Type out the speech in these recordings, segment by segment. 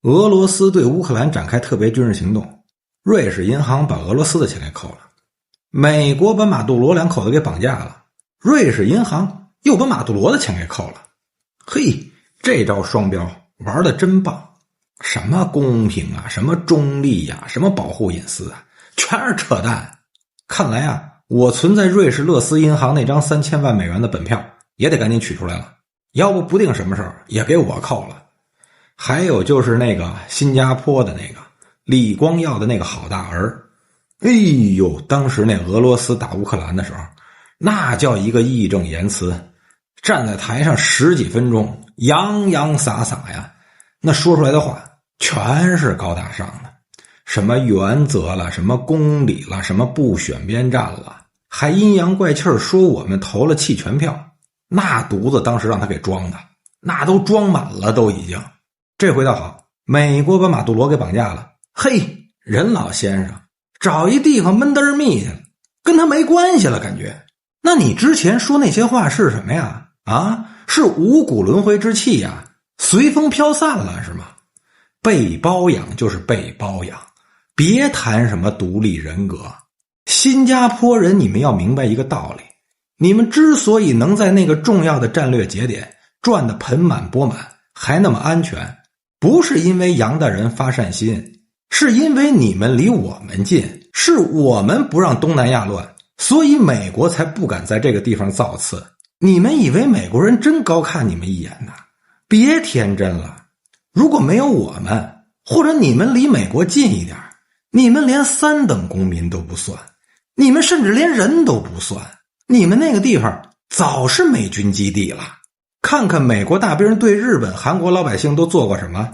俄罗斯对乌克兰展开特别军事行动，瑞士银行把俄罗斯的钱给扣了，美国把马杜罗两口子给绑架了，瑞士银行又把马杜罗的钱给扣了。嘿，这招双标玩得真棒！什么公平啊，什么中立啊，什么保护隐私啊，全是扯淡。看来啊，我存在瑞士乐思银行那张3000万美元的本票也得赶紧取出来了，要不定什么时候也给我扣了。还有就是那个新加坡的那个李光耀的那个好大儿，哎呦，当时那俄罗斯打乌克兰的时候，那叫一个义正言辞，站在台上10几分钟，洋洋洒洒呀，那说出来的话全是高大上的，什么原则了，什么公理了，什么不选边站了，还阴阳怪气说我们投了弃权票，那犊子当时让他给装的，那都装满了都已经。这回倒好，美国把马杜罗给绑架了，嘿，任老先生找一地方闷得儿密去了，跟他没关系了感觉。那你之前说那些话是什么呀？啊，是五谷轮回之气呀，随风飘散了是吗？被包养就是被包养，别谈什么独立人格。新加坡人，你们要明白一个道理，你们之所以能在那个重要的战略节点赚得盆满钵满，还那么安全，不是因为洋大人发善心，是因为你们离我们近，是我们不让东南亚乱，所以美国才不敢在这个地方造次。你们以为美国人真高看你们一眼呐？别天真了，如果没有我们，或者你们离美国近一点，你们连3等公民都不算，你们甚至连人都不算，你们那个地方早是美军基地了。看看美国大兵对日本、韩国老百姓都做过什么，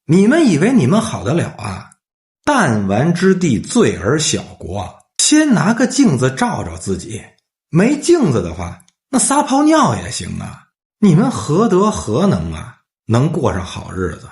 你们以为你们好得了啊？弹丸之地，罪而小国，先拿个镜子照照自己，没镜子的话，那撒泡尿也行啊。你们何德何能啊，能过上好日子？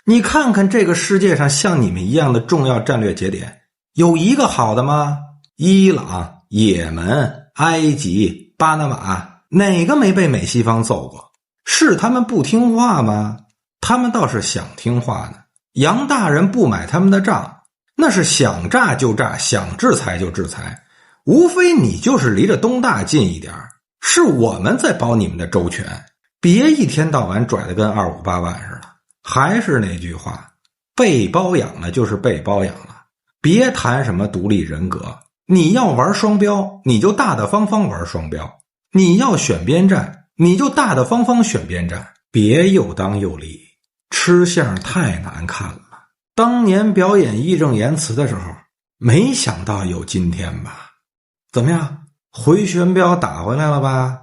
你看看这个世界上像你们一样的重要战略节点，有一个好的吗？伊朗、也门、埃及、巴拿马，哪个没被美西方揍过？是他们不听话吗？他们倒是想听话呢。杨大人不买他们的账，那是想炸就炸，想制裁就制裁，无非你就是离着东大近一点，是我们在保你们的周全，别一天到晚拽得跟258万似的。还是那句话，被包养了就是被包养了，别谈什么独立人格。你要玩双标，你就大大方方玩双标；你要选边站，你就大大方方选边站，别又当又立，吃相太难看了。当年表演义正言辞的时候，没想到有今天吧？怎么样，回旋镖打回来了吧？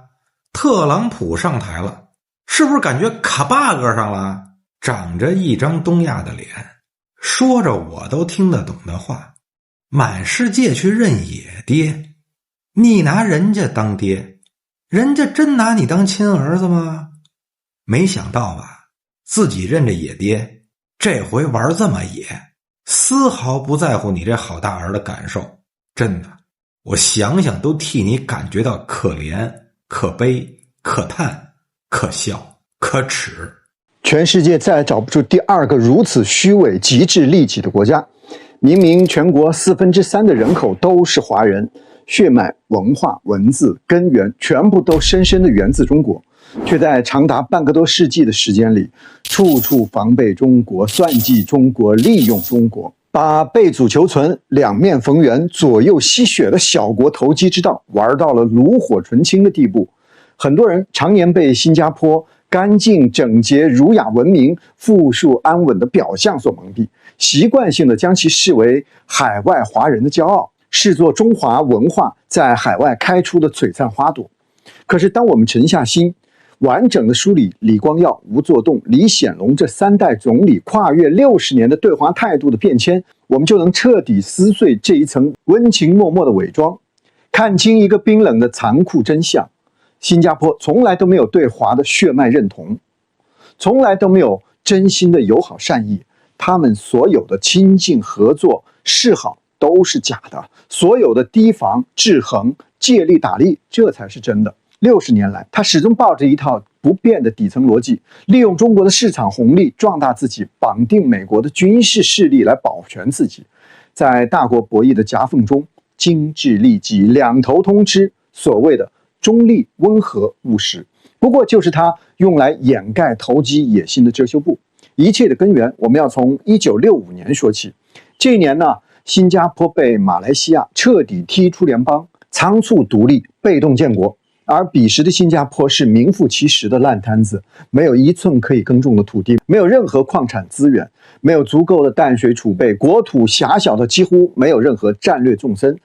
特朗普上台了，是不是感觉卡 bug 上了？长着一张东亚的脸，说着我都听得懂的话，满世界去认野爹，你拿人家当爹，人家真拿你当亲儿子吗？没想到吧，自己认着野爹，这回玩这么野，丝毫不在乎你这好大儿的感受。真的，我想想都替你感觉到可怜、可悲、可叹、可笑、可耻。全世界再找不出第二个如此虚伪、极致利己的国家。明明全国3/4的人口都是华人，血脉、文化、文字、根源全部都深深的源自中国，却在长达半个多世纪的时间里，处处防备中国、算计中国、利用中国，把背祖求存、两面逢源、左右吸血的小国投机之道玩到了炉火纯青的地步。很多人常年被新加坡干净、整洁、儒雅、文明、富庶、安稳的表象所蒙蔽，习惯性的将其视为海外华人的骄傲，视作中华文化在海外开出的璀璨花朵。可是当我们沉下心，完整的梳理李光耀、吴作栋、李显龙这3代总理跨越60年的对华态度的变迁，我们就能彻底撕碎这一层温情脉脉的伪装，看清一个冰冷的残酷真相。新加坡从来都没有对华的血脉认同，从来都没有真心的友好善意，他们所有的亲近合作示好都是假的，所有的提防制衡借力打力，这才是真的。60年来，他始终抱着一套不变的底层逻辑，利用中国的市场红利壮大自己，绑定美国的军事势力来保全自己，在大国博弈的夹缝中精致利己，两头通吃，所谓的中立、温和、务实，不过就是他用来掩盖投机野心的遮羞布。一切的根源，我们要从1965年说起。这一年呢，新加坡被马来西亚彻底踢出联邦，仓促独立，被动建国。而彼时的新加坡是名副其实的烂摊子，没有一寸可以耕种的土地，没有任何矿产资源，没有足够的淡水储备，国土狭小的几乎没有任何战略纵深，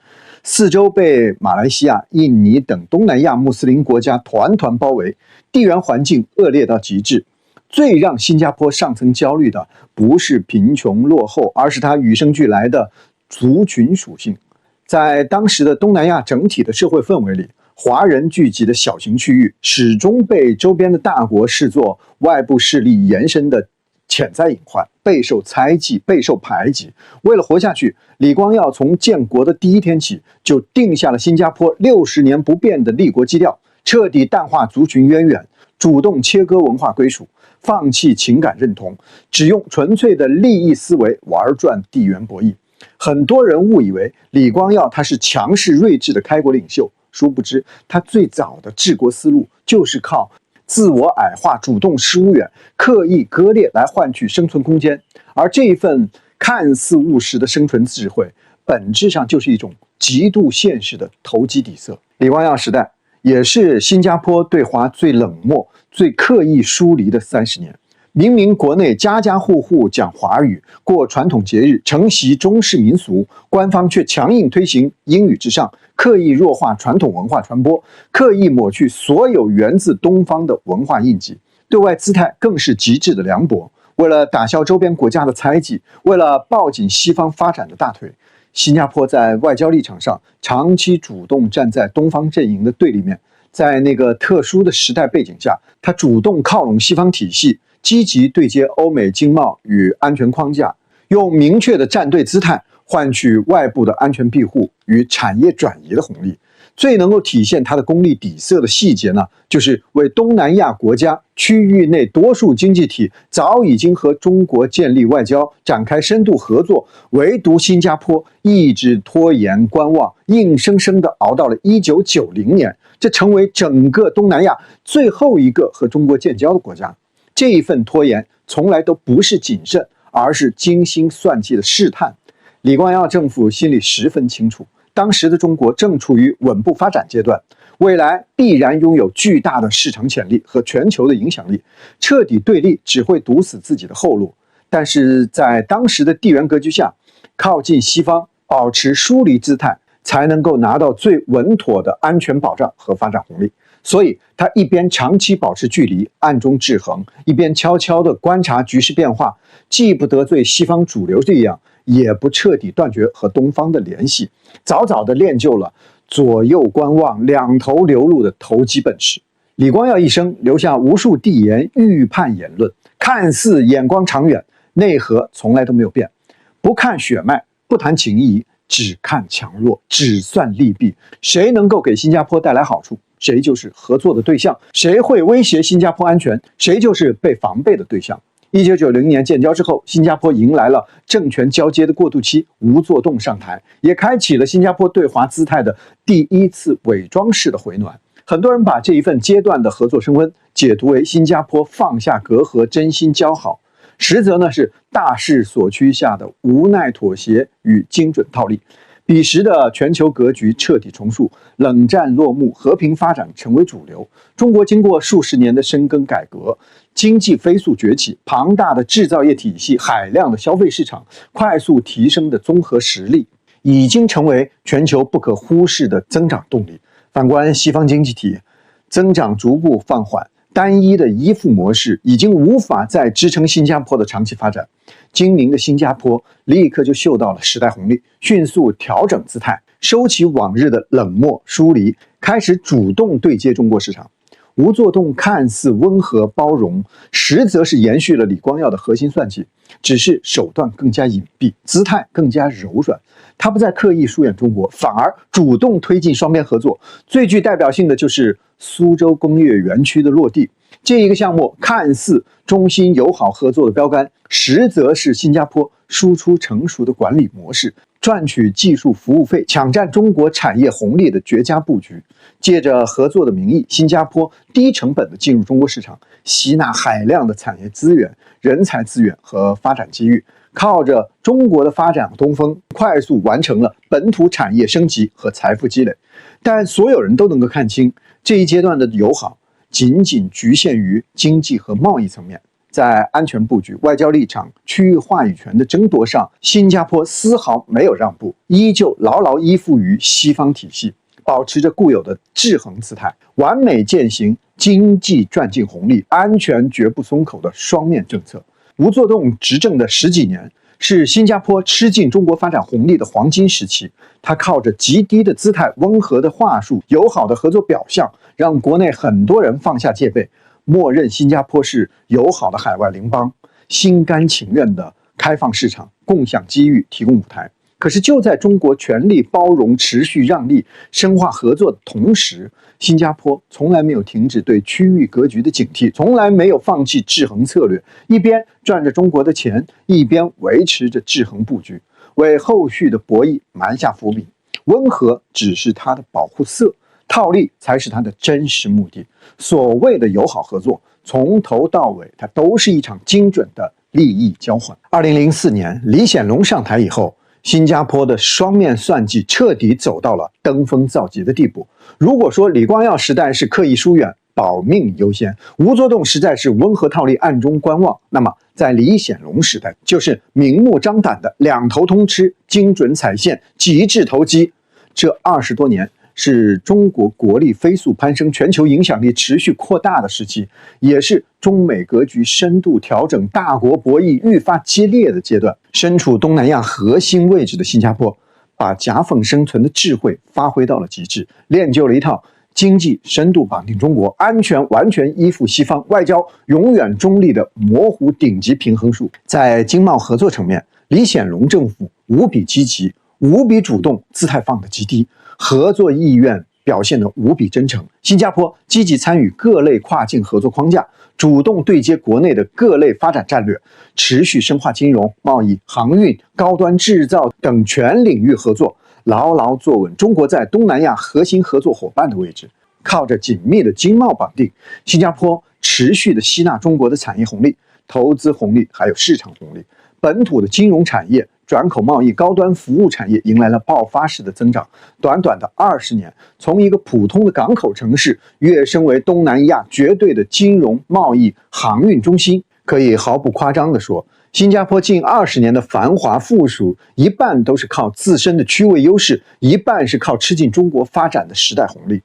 四周被马来西亚、印尼等东南亚穆斯林国家团团包围，地缘环境恶劣到极致。最让新加坡上层焦虑的不是贫穷落后，而是它与生俱来的族群属性。在当时的东南亚整体的社会氛围里，华人聚集的小型区域始终被周边的大国视作外部势力延伸的潜在隐患，备受猜忌，备受排挤。为了活下去，李光耀从建国的第一天起就定下了新加坡60年不变的立国基调，彻底淡化族群渊源，主动切割文化归属，放弃情感认同，只用纯粹的利益思维玩转地缘博弈。很多人误以为李光耀他是强势睿智的开国领袖，殊不知他最早的治国思路就是靠自我矮化、主动疏远、刻意割裂来换取生存空间。而这一份看似务实的生存智慧，本质上就是一种极度现实的投机底色。李光耀时代也是新加坡对华最冷漠、最刻意疏离的30年。明明国内家家户户讲华语，过传统节日，承袭中式民俗，官方却强硬推行英语至上，刻意弱化传统文化传播，刻意抹去所有源自东方的文化印记，对外姿态更是极致的凉薄。为了打消周边国家的猜忌，为了抱紧西方发展的大腿，新加坡在外交立场上长期主动站在东方阵营的对立面。在那个特殊的时代背景下，他主动靠拢西方体系，积极对接欧美经贸与安全框架，用明确的站队姿态换取外部的安全庇护与产业转移的红利。最能够体现它的功利底色的细节呢，就是为东南亚国家区域内多数经济体早已经和中国建立外交，展开深度合作，唯独新加坡一直拖延观望，硬生生地熬到了1990年，这成为整个东南亚最后一个和中国建交的国家。这一份拖延从来都不是谨慎，而是精心算计的试探。李光耀政府心里十分清楚，当时的中国正处于稳步发展阶段，未来必然拥有巨大的市场潜力和全球的影响力，彻底对立只会堵死自己的后路。但是在当时的地缘格局下，靠近西方，保持疏离姿态，才能够拿到最稳妥的安全保障和发展红利。所以他一边长期保持距离，暗中制衡，一边悄悄地观察局势变化，既不得罪西方主流力量，也不彻底断绝和东方的联系，早早地练就了左右观望、两头流露的投机本事。李光耀一生留下无数递言预判言论，看似眼光长远，内核从来都没有变。不看血脉，不谈情谊，只看强弱，只算利弊。谁能够给新加坡带来好处，谁就是合作的对象；谁会威胁新加坡安全，谁就是被防备的对象。1990年建交之后，新加坡迎来了政权交接的过渡期，吴作栋上台，也开启了新加坡对华姿态的第一次伪装式的回暖。很多人把这一份阶段的合作升温解读为新加坡放下隔阂，真心交好，实则呢是大势所趋下的无奈妥协与精准套利。彼时的全球格局彻底重塑，冷战落幕，和平发展成为主流。中国经过数十年的深耕改革，经济飞速崛起，庞大的制造业体系、海量的消费市场、快速提升的综合实力，已经成为全球不可忽视的增长动力。反观西方经济体，增长逐步放缓，单一的依附模式已经无法再支撑新加坡的长期发展。精明的新加坡立刻就嗅到了时代红利，迅速调整姿态，收起往日的冷漠疏离，开始主动对接中国市场。吴作栋看似温和包容，实则是延续了李光耀的核心算计，只是手段更加隐蔽，姿态更加柔软。他不再刻意疏远中国，反而主动推进双边合作。最具代表性的就是苏州工业园区的落地。这一个项目看似中新友好合作的标杆，实则是新加坡输出成熟的管理模式，赚取技术服务费，抢占中国产业红利的绝佳布局。借着合作的名义，新加坡低成本的进入中国市场，吸纳海量的产业资源、人才资源和发展机遇，靠着中国的发展东风，快速完成了本土产业升级和财富积累。但所有人都能够看清，这一阶段的友好仅仅局限于经济和贸易层面，在安全布局、外交立场、区域话语权的争夺上，新加坡丝毫没有让步，依旧牢牢依附于西方体系，保持着固有的制衡姿态，完美践行经济赚尽红利、安全绝不松口的双面政策。吴作栋执政的10几年，是新加坡吃尽中国发展红利的黄金时期。他靠着极低的姿态、温和的话术、友好的合作表象，让国内很多人放下戒备，默认新加坡是友好的海外邻邦，心甘情愿的开放市场，共享机遇，提供舞台。可是就在中国全力包容、持续让利、深化合作的同时，新加坡从来没有停止对区域格局的警惕，从来没有放弃制衡策略，一边赚着中国的钱，一边维持着制衡布局，为后续的博弈埋下伏笔。温和只是它的保护色，套利才是它的真实目的。所谓的友好合作，从头到尾，它都是一场精准的利益交换。2004年，李显龙上台以后，新加坡的双面算计彻底走到了登峰造极的地步。如果说李光耀时代是刻意疏远、保命优先，吴作栋实在是温和套利、暗中观望，那么在李显龙时代，就是明目张胆的两头通吃、精准踩线、极致投机。这20多年是中国国力飞速攀升、全球影响力持续扩大的时期，也是中美格局深度调整、大国博弈愈发激烈的阶段。身处东南亚核心位置的新加坡，把夹缝生存的智慧发挥到了极致，练就了一套经济深度绑定中国、安全完全依附西方、外交永远中立的模糊顶级平衡术。在经贸合作层面，李显龙政府无比积极、无比主动，姿态放得极低，合作意愿表现得无比真诚。新加坡积极参与各类跨境合作框架，主动对接国内的各类发展战略，持续深化金融、贸易、航运、高端制造等全领域合作，牢牢坐稳中国在东南亚核心合作伙伴的位置。靠着紧密的经贸绑定，新加坡持续的吸纳中国的产业红利、投资红利，还有市场红利。本土的金融产业、转口贸易、高端服务产业迎来了爆发式的增长。短短的20年，从一个普通的港口城市跃升为东南亚绝对的金融、贸易、航运中心。可以毫不夸张地说，新加坡近20年的繁华富庶，一半都是靠自身的区位优势，一半是靠吃进中国发展的时代红利。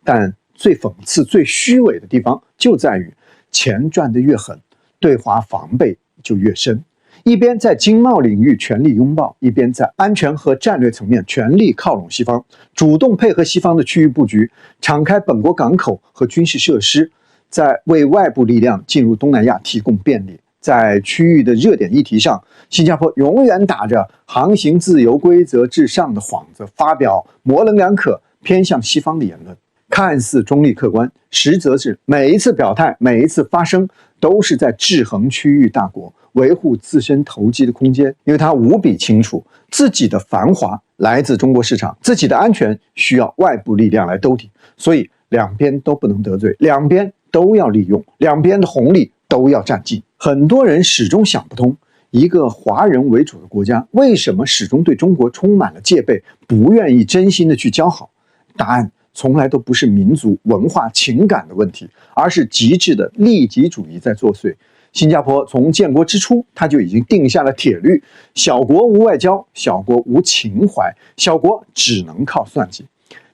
但最讽刺、最虚伪的地方就在于，钱赚得越狠，对华防备就越深。一边在经贸领域全力拥抱，一边在安全和战略层面全力靠拢西方，主动配合西方的区域布局，敞开本国港口和军事设施，在为外部力量进入东南亚提供便利。在区域的热点议题上，新加坡永远打着航行自由规则至上的幌子，发表模棱两可、偏向西方的言论。看似中立客观，实则是每一次表态、每一次发声，都是在制衡区域大国，维护自身投机的空间。因为他无比清楚，自己的繁华来自中国市场，自己的安全需要外部力量来兜底，所以两边都不能得罪，两边都要利用，两边的红利都要占尽。很多人始终想不通，一个华人为主的国家，为什么始终对中国充满了戒备，不愿意真心的去交好？答案从来都不是民族文化情感的问题，而是极致的利己主义在作祟。新加坡从建国之初，它就已经定下了铁律：小国无外交，小国无情怀，小国只能靠算计。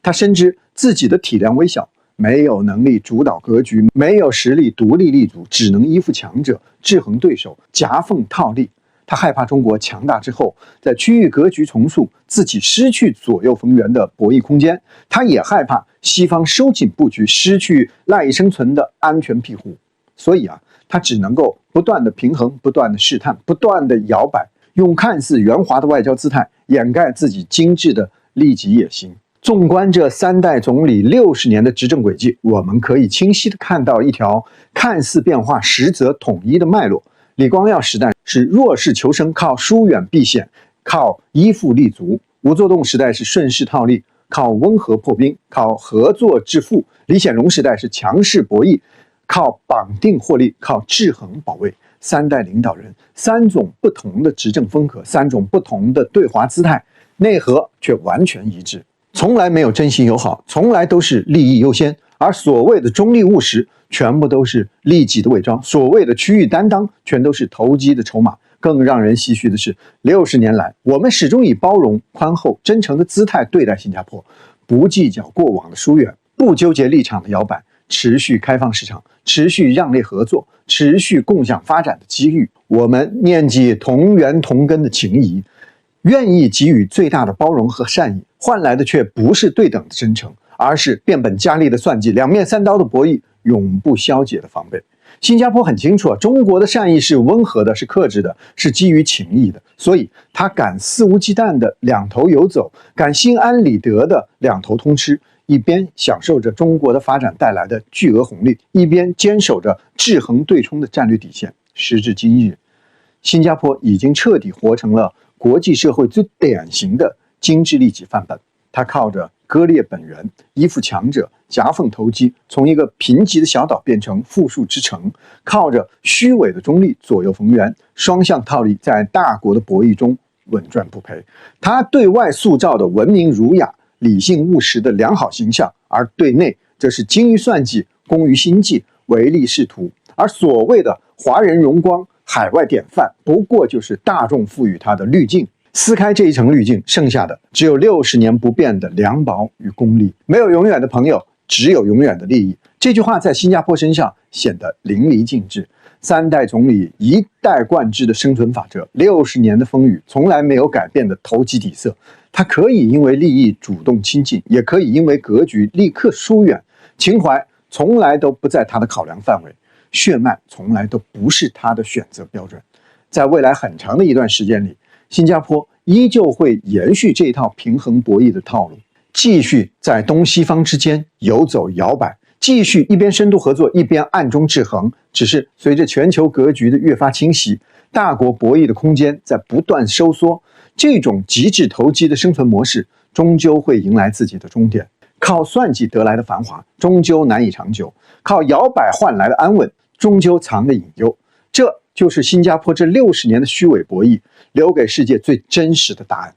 他深知自己的体量微小，没有能力主导格局，没有实力独立立足，只能依附强者，制衡对手，夹缝套利。他害怕中国强大之后，在区域格局重塑，自己失去左右逢源的博弈空间；他也害怕西方收紧布局，失去赖以生存的安全庇护。所以他只能够不断的平衡，不断的试探，不断的摇摆，用看似圆滑的外交姿态掩盖自己精致的利己野心。纵观这3代总理60年的执政轨迹，我们可以清晰地看到一条看似变化，实则统一的脉络。李光耀时代是弱势求生，靠疏远避险，靠依附立足；吴作栋时代是顺势套利，靠温和破冰，靠合作致富；李显龙时代是强势博弈，靠绑定获利，靠制衡保卫。3代领导人，3种不同的执政风格，3种不同的对华姿态，内核却完全一致。从来没有真心友好，从来都是利益优先，而所谓的中立务实，全部都是利己的伪装；所谓的区域担当，全都是投机的筹码。更让人唏嘘的是，60年来，我们始终以包容、宽厚、真诚的姿态对待新加坡，不计较过往的疏远，不纠结立场的摇摆，持续开放市场，持续让利合作，持续共享发展的机遇。我们念记同源同根的情谊，愿意给予最大的包容和善意，换来的却不是对等的真诚，而是变本加厉的算计，两面三刀的博弈，永不消解的防备。新加坡很清楚中国的善意是温和的，是克制的，是基于情谊的，所以他敢肆无忌惮的两头游走，敢心安理得的两头通吃，一边享受着中国的发展带来的巨额红利，一边坚守着制衡对冲的战略底线。时至今日，新加坡已经彻底活成了国际社会最典型的精致利己范本。他靠着割裂本源，依附强者，夹缝投机，从一个贫瘠的小岛变成富庶之城；靠着虚伪的中立，左右逢源，双向套利，在大国的博弈中稳赚不赔。他对外塑造的文明儒雅、理性务实的良好形象，而对内则是精于算计，工于心计，唯利是图。而所谓的华人荣光、海外典范，不过就是大众赋予他的滤镜。撕开这一层滤镜，剩下的只有60年不变的良保与公利。没有永远的朋友，只有永远的利益。这句话在新加坡身上显得淋漓尽致。3代总理一代贯之的生存法则，60年的风雨从来没有改变的投机底色。他可以因为利益主动亲近，也可以因为格局立刻疏远。情怀从来都不在他的考量范围，血脉从来都不是他的选择标准。在未来很长的一段时间里，新加坡依旧会延续这一套平衡博弈的套路，继续在东西方之间游走摇摆，继续一边深度合作，一边暗中制衡。只是随着全球格局的越发清晰，大国博弈的空间在不断收缩，这种极致投机的生存模式终究会迎来自己的终点。靠算计得来的繁华终究难以长久，靠摇摆换来的安稳终究藏着隐忧。这就是新加坡这60年的虚伪博弈留给世界最真实的答案。